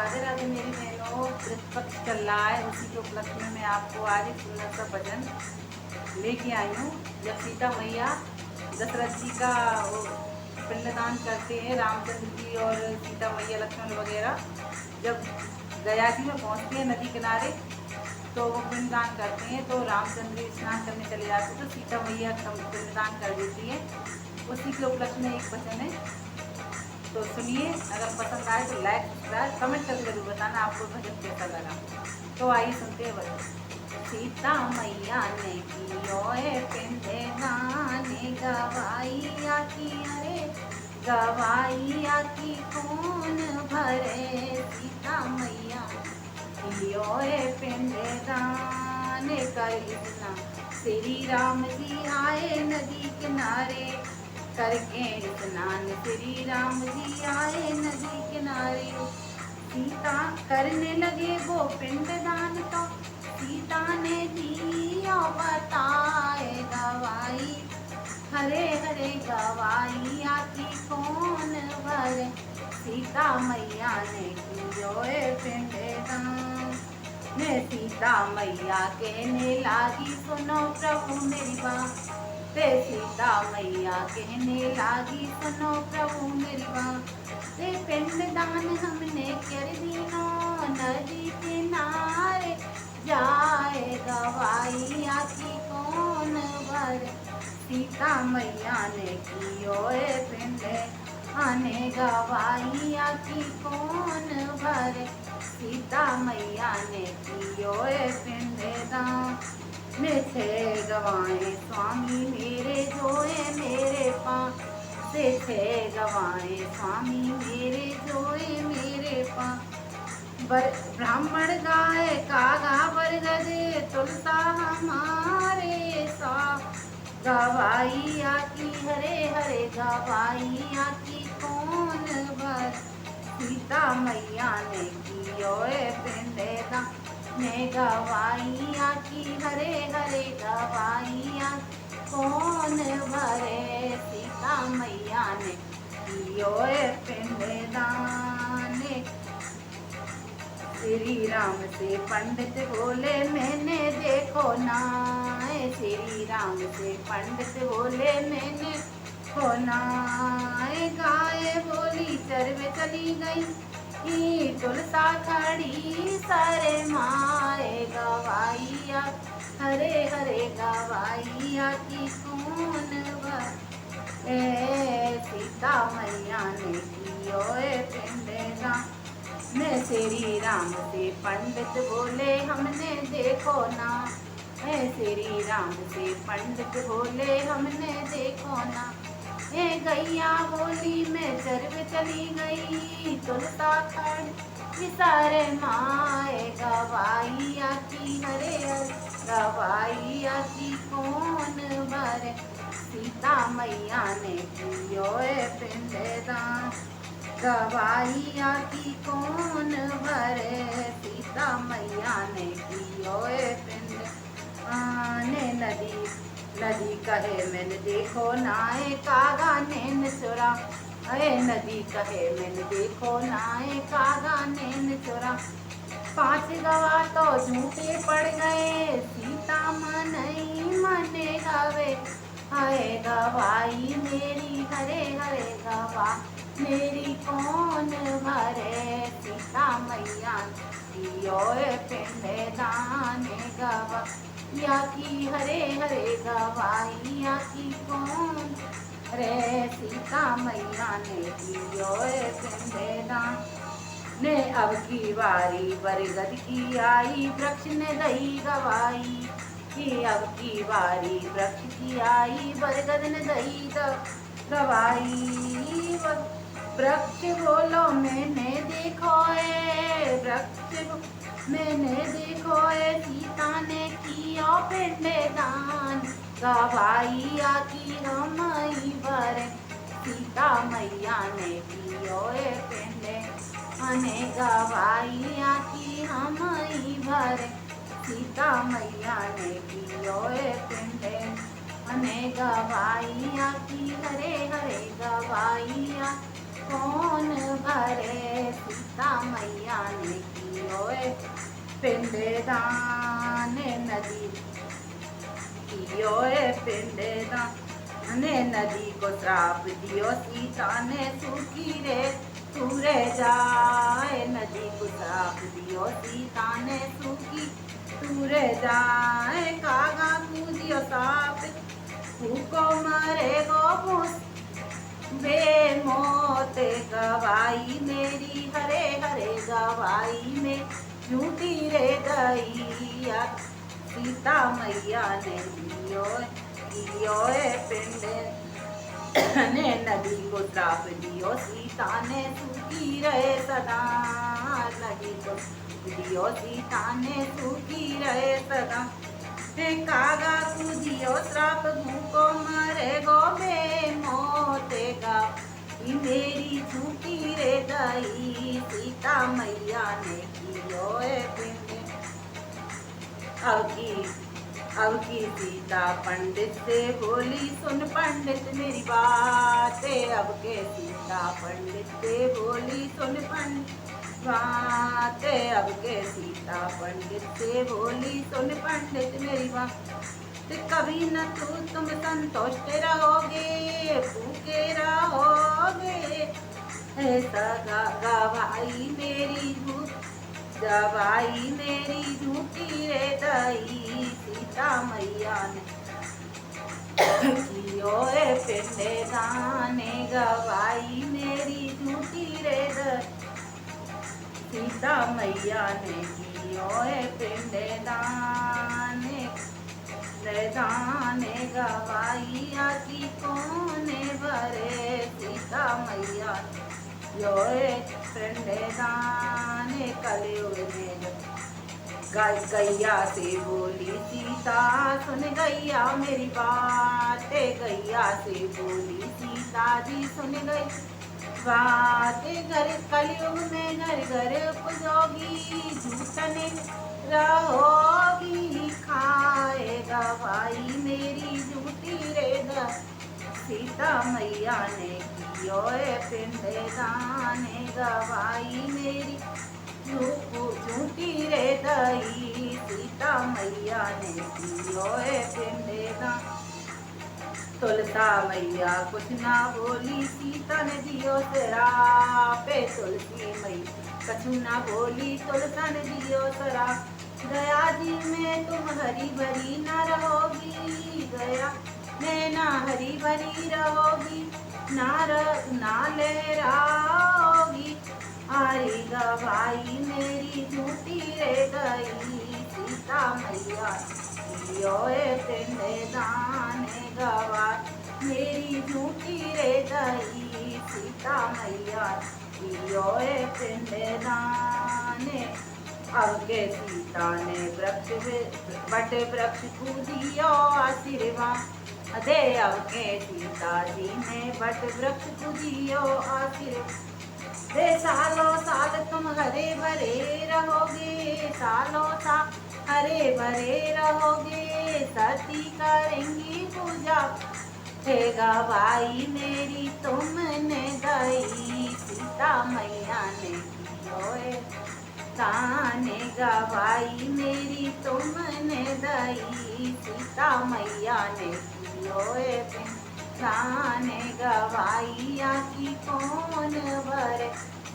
राधे राधे मेरी बहनों, वृक्षपक्ष चल रहा है, उसी के उपलक्ष्य में मैं आपको आज एक सुंदर सा भजन लेके आई हूँ। जब सीता मैया दशरथ जी का वो पिंडदान करते हैं, रामचंद्र जी और सीता मैया लक्ष्मण वगैरह जब गया जी में पहुँचते हैं नदी किनारे, तो वो पिंडदान करते हैं। तो रामचंद्र जी स्नान करने चले जाते हैं, तो सीता मैया पिंडदान कर देती है। उसी के उपलक्ष्य में एक भजन है, तो सुनिए। अगर पसंद आए तो लाइक सब्सक्राइब कमेंट करके जरूर बताना आपको भजन कैसा लगा। तो आइए सुनते हैं भजन। सीता मैया ने कियो पिंडे गाने गवाइया की, अरे गवाइया की कौन भरे। सीता मैया कियो पिंडे गाने कर इतना, श्री राम जी आए नदी किनारे करके स्नान। श्री राम जी आए नदी किनारे, सीता करने लगे वो पिंडदान, तो सीता ने दिया बताए गवाई, हरे हरे गवाइया की कौन भरे। सीता मैया ने कियो पिंडदान, ने सीता मैया कहने लागी सुनो प्रभु मेरी बात। ते सीता मैया कहने लागी सुनो प्रभु मेरी बात। ते पिंडदान हमने कर दीनो नदी किनारे, जाए गवाइया की कौन भरे। सीता मैया ने कियो पिंडे आने गवाइया की कौन भरे। सीता मैया ने कियो पिंडदान, मिथे गवाए स्वामी मेरे जोए मेरे पाँव। से थे गवाए स्वामी मेरे जोए मेरे पाँव। ब्राह्मण गाय कागा बरगद तुलसा हमारे सा। गवाइया की हरे हरे गवाइया की कौन भर। सीता मैया ने कियो पिंडदान, ने गवाइया की हरे हरे गवाइया कौन भरे। सीता मैया ने कियो पिंडदान, श्री राम से पंडित बोले मैंने देखो ना। श्री राम से पंडित बोले मैंने देखो ना। गाय बोली चरवे चली गई, तुलसा खड़ी सारे माए। गवाइया हरे हरे गवाइया की कौन भर। सीता मैया ने कियो पिंडदान, मैं श्री राम से पंडित बोले हमने देखो ना। श्री राम से पंडित बोले हमने देखो ना। गैया बोली मैं चरवे चली गई, तुलसा खड़ी सारे माए। गवाइया की हरे हरे गवाइया की कौन भरे। सीता मैया ने कियो पिंडदान, गवाइया की कौन भरे। सीता मैया ने कियो पिंडदान, नदी कहे मैंने देखो नाए कागा नैन चुरा। अरे नदी कहे मैंने देखो नाए कागा नैन चुरा। 5 गवा तो झूठे पड़ गए, सीता मनई मने गवे। हाय गवाई मेरी हरे हरे गवा मेरी कौन भरे। सीता मैया कियो पिंडदान, गवा या की हरे हरे गवाइया की कौन रे। सीता मैया ने कियो पिंडदान, ने अब की बारी बरगद की आई, वृक्ष ने दई गवाई। कि अब की बारी वृक्ष की आई, बरगद ने दई गवाई। वृक्ष बोलो मैंने देखो वृक्ष मैंने देखो सीता ने कियो पिंडदान। गवाइया की हमई भरे। सीता मैया ने कियो पिंडदान, गवाइया की हमई भरे। सीता मैया ने कियो पिंडदान, गवाइया की हरे हरे गवाइया कौन भरे। सीता मैया पिंडे दाने नदी कियो पिंडे दाने नदी को श्राप दियो सीता ने सूखी रे तूरे जाए नदी को श्राप दियो सीता ने सूखी तूरे जाए कागा कूदियो साप फूको मरे गो भूस बे मौत गवाई मेरी हरे हरे गवाई में झूठी रे गैया सीता मैया ने लियो पिंड ने नदी को श्राप दियो सीता ने सूखी रहे सदा नदी को दियो सीता ने सूखी रहे सदा कागा कूदियो श्राप भूको मरे गो बे मोतेगा मेरी झूठी रे गई सीता मैया ने कियो पिंड अब की सीता पंडित से बोली सुन पंडित मेरी बातें अब के सीता पंडित से बोली सुन पंडित बातें अब के सीता पंडित से बोली सुन पंडित मेरी बात कभी न तुम संतुष्ट रहोगे भूखे रहोगे ऐसा गवाई मेरी दवाई मेरी झूठी रे दई सीता मैया ने कियो पिंडे दाने गवाई मेरी झूठी रे दई सीता मैया ने कियो पिंडे दाने गवाई की कोने भरे सीता मैया यो पिंडे दाने कलयुग में गैया से बोली सीता सुन गैया मेरी बातें गैया से बोली सीता जी सुन गई बातें घर कलयुग में घर घर उपयोगी झूठने रहोगी खाएगा भाई मेरी झूठी रे सीता मैया ने कियो पिंडे दाने गवाई मेरी झूठी रे दई सीता मैया ने कियो पिंडे दाने तुलसा मैया कुछ ना बोली सीता ने दियो पे तुलसी मैया कछु ना बोली तुलसा ने दियो गया जी में तुम हरी भरी ना रहोगी गया में ना हरी भरी रहोगी ना लहराओगी आरी गवाई मेरी झूठी रे गई सीता मैया कियो पिंडे दाने गवाई मेरी झूठी रे गई सीता मैया कियो पिंडे दाने अब के सीता ने बट वृक्ष को दियो आशीर्वाद दे अब के सीता जी ने बट वृक्ष को दियो आशीर्वाद दे सालों साल तुम हरे भरे रहोगे सालों साल हरे भरे रहोगे सती करेंगी पूजा हे गवाई मेरी तुमने गई सीता मैया ने कियो ताने गवाई मेरी तुमने दई सीता मैया ने कियो ताने गवाइया की कौन भरे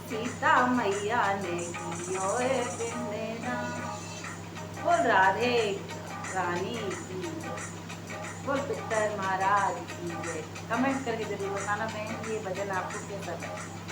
सीता मैया ने कियो पिंडे बोल राधे रानी की बोल पितर महाराज की जय। कमेंट करके जरूर बताना बहन ये भजन आपको कैसा लगा।